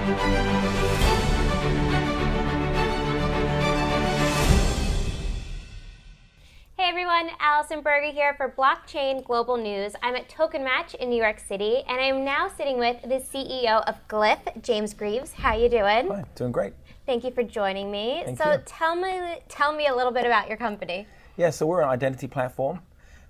Hey everyone, Allison Berger here for Blockchain Global News. I'm at TokenMatch in New York City, and I'm now sitting with the CEO of Glyph, James Greaves. How you doing? Hi, doing great. Thank you for joining me. Thank you. Tell me a little bit about your company. Yeah, so we're an identity platform,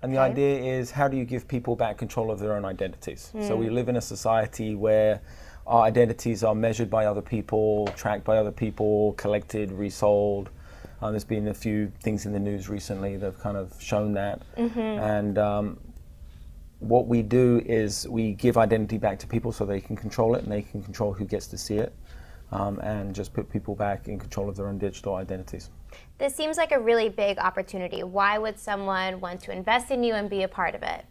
and the idea is how do you give people back control of their own identities? So we live in a society where our identities are measured by other people, tracked by other people, collected, resold. There's been a few things in the news recently that have kind of shown that. And what we do is we give identity back to people so they can control it and they can control who gets to see it, and just put people back in control of their own digital identities. This seems like a really big opportunity. Why would someone want to invest in you and be a part of it?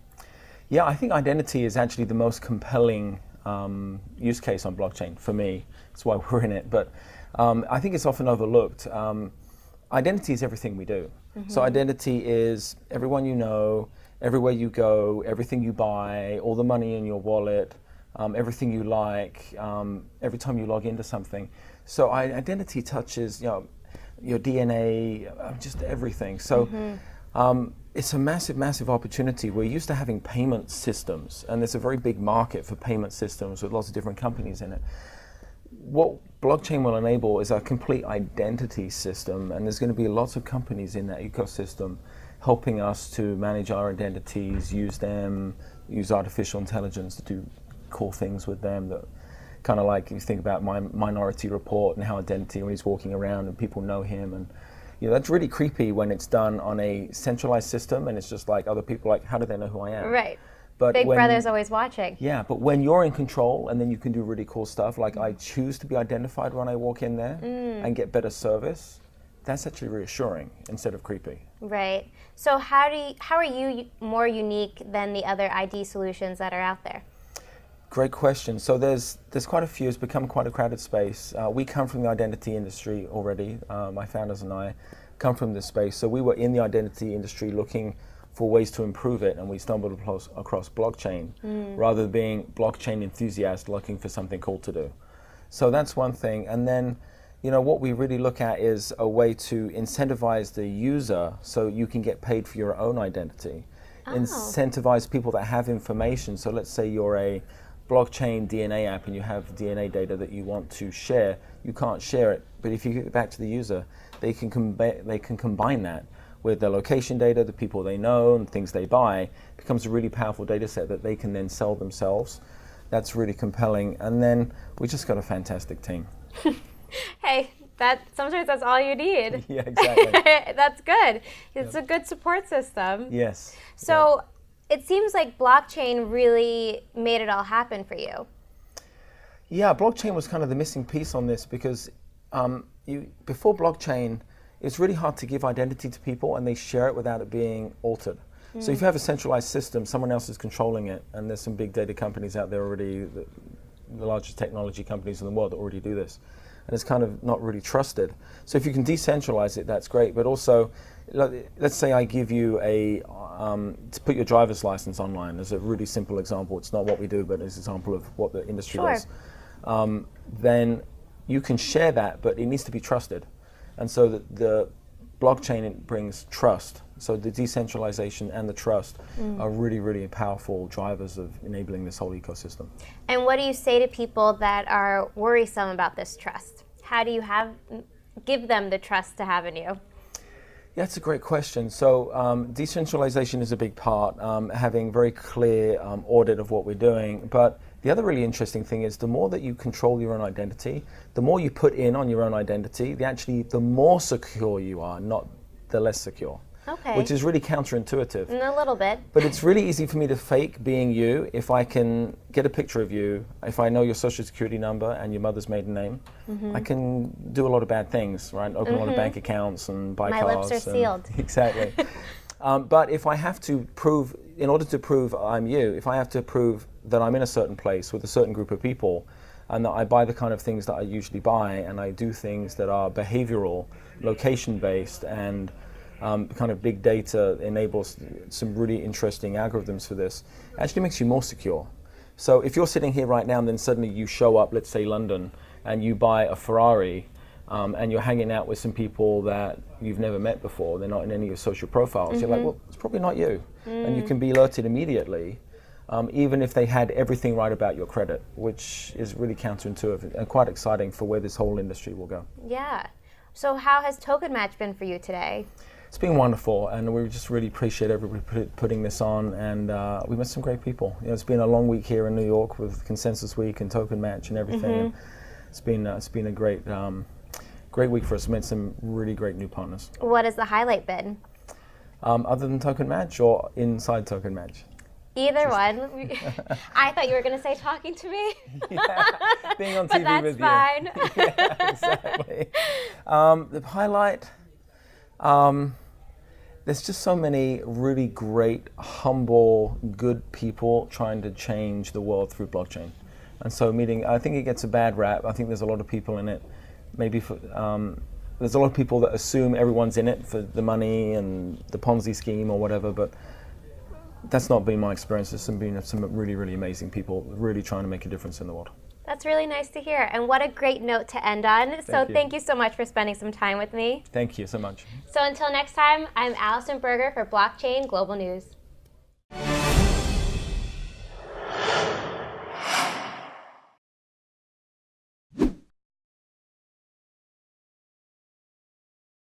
Yeah, I think identity is actually the most compelling use case on blockchain for me. That's why we're in it. But I think it's often overlooked. Identity is everything we do. So identity is everyone you know, everywhere you go, everything you buy, all the money in your wallet, everything you like, every time you log into something. So identity touches, your DNA, just everything. So it's a massive, massive opportunity. We're used to having payment systems, and there's a very big market for payment systems with lots of different companies in it. What blockchain will enable is a complete identity system, and there's going to be lots of companies in that ecosystem helping us to manage our identities, use them, use artificial intelligence to do cool things with them. That kind of like, you think about Minority Report and how identity, when he's walking around and people know him, and that's really creepy when it's done on a centralized system and it's just like other people like, how do they know who I am? Right. But Big Brother's always watching. Yeah, but when you're in control and then you can do really cool stuff, like I choose to be identified when I walk in there and get better service, that's actually reassuring instead of creepy. Right. So how are you more unique than the other ID solutions that are out there? Great question. So there's quite a few. It's become quite a crowded space. We come from the identity industry already. My founders and I come from this space. So we were in the identity industry looking for ways to improve it, and we stumbled across blockchain rather than being blockchain enthusiasts looking for something cool to do. So that's one thing. And then, what we really look at is a way to incentivize the user so you can get paid for your own identity. Incentivize people that have information. So let's say you're a blockchain DNA app and you have DNA data that you want to share. You can't share it, but if you give it back to the user, they can combine that with their location data, the people they know, and things they buy. It becomes a really powerful data set that they can then sell themselves. That's really compelling. And then we just got a fantastic team. Hey, sometimes that's all you need. Yeah, exactly. That's good. It's a good support system. Yes. So it seems like blockchain really made it all happen for you. Yeah, blockchain was kind of the missing piece on this because before blockchain, it's really hard to give identity to people and they share it without it being altered. So if you have a centralized system, someone else is controlling it, and there's some big data companies out there already, the largest technology companies in the world that already do this. And it's kind of not really trusted. So if you can decentralize it, that's great. But also, let's say I give you to put your driver's license online as a really simple example. It's not what we do, but it's an example of what the industry does. Then you can share that, but it needs to be trusted. And so the blockchain brings trust. So the decentralization and the trust are really, really powerful drivers of enabling this whole ecosystem. And what do you say to people that are worrisome about this trust? How do you give them the trust to have in you? Yeah, that's a great question. So decentralization is a big part, having very clear audit of what we're doing. But the other really interesting thing is the more that you control your own identity, the more you put in on your own identity, the more secure you are, not the less secure. Okay. Which is really counterintuitive. A little bit. But it's really easy for me to fake being you if I can get a picture of you, if I know your social security number and your mother's maiden name. I can do a lot of bad things, right? Open a lot of bank accounts and buy cars. My lips are sealed. Exactly. But if I have to prove, in order to prove I'm you, if I have to prove that I'm in a certain place with a certain group of people and that I buy the kind of things that I usually buy and I do things that are behavioral, location-based, and kind of big data enables some really interesting algorithms for this, actually makes you more secure. So if you're sitting here right now and then suddenly you show up, let's say London, and you buy a Ferrari, and you're hanging out with some people that you've never met before, they're not in any of your social profiles, you're like, well, it's probably not you. And you can be alerted immediately, even if they had everything right about your credit, which is really counterintuitive and quite exciting for where this whole industry will go. Yeah. So how has TokenMatch been for you today? It's been wonderful, and we just really appreciate everybody putting this on, and we met some great people. You know, it's been a long week here in New York with Consensus Week and TokenMatch and everything. And it's been a great week for us. We met some really great new partners. What has the highlight been? Other than TokenMatch or inside TokenMatch? Either one. I thought you were going to say talking to me. Yeah, being on TV but with that's fine. you. Yeah, exactly. The highlight, there's just so many really great, humble, good people trying to change the world through blockchain. And so I think it gets a bad rap. I think there's a lot of people in it, there's a lot of people that assume everyone's in it for the money and the Ponzi scheme or whatever, but that's not been my experience. There's been some really, really amazing people really trying to make a difference in the world. That's really nice to hear, and what a great note to end on. Thank you so much for spending some time with me. Thank you so much. So until next time, I'm Allison Berger for Blockchain Global News.